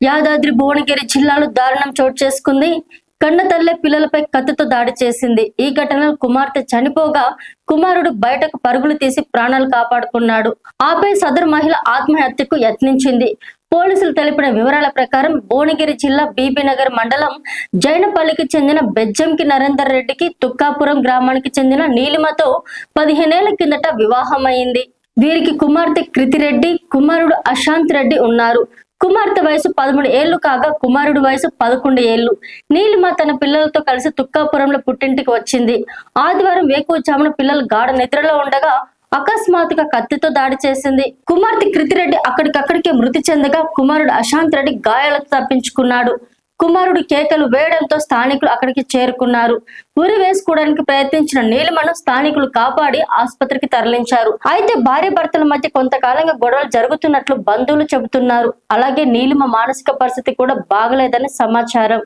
యాదాద్రి భువనగిరి జిల్లాలో దారుణం చోటు చేసుకుంది. కన్నతల్లే పిల్లలపై కత్తితో దాడి చేసింది. ఈ ఘటనలో కుమార్తె చనిపోగా కుమారుడు బయటకు పరుగులు తీసి ప్రాణాలు కాపాడుకున్నాడు. ఆపై సదరు మహిళ ఆత్మహత్యకు యత్నించింది. పోలీసులు తెలిపిన వివరాల ప్రకారం భువనగిరి జిల్లా బీబీనగర్ మండలం జైనపల్లికి చెందిన బెజ్జంకి నరేందర్ రెడ్డికి తుక్కాపురం గ్రామానికి చెందిన నీలిమతో 15 ఏళ్ల కిందట వివాహమైంది. వీరికి కుమార్తె కృతిరెడ్డి, కుమారుడు అశాంత్ రెడ్డి ఉన్నారు. కుమార్తె వయసు 13 ఏళ్లు కాగా కుమారుడు వయసు 11 ఏళ్లు. నీలిమ తన పిల్లలతో కలిసి తుక్కాపురంలో పుట్టింటికి వచ్చింది. ఆదివారం వేకువజామున పిల్లలు గాఢ నిద్రలో ఉండగా అకస్మాత్తుగా కత్తితో దాడి చేసింది. కుమార్తె కృతిరెడ్డి అక్కడికక్కడికే మృతి చెందగా కుమారుడు అశాంత్ రెడ్డి గాయాలతో తప్పించుకున్నాడు. కుమారుడు కేకలు వేయడంతో స్థానికులు అక్కడికి చేరుకున్నారు. ఉరి వేసుకోవడానికి ప్రయత్నించిన నీలిమను స్థానికులు కాపాడి ఆసుపత్రికి తరలించారు. అయితే భార్య భర్తల మధ్య కొంతకాలంగా గొడవలు జరుగుతున్నట్లు బంధువులు చెబుతున్నారు. అలాగే నీలిమ మానసిక పరిస్థితి కూడా బాగలేదని సమాచారం.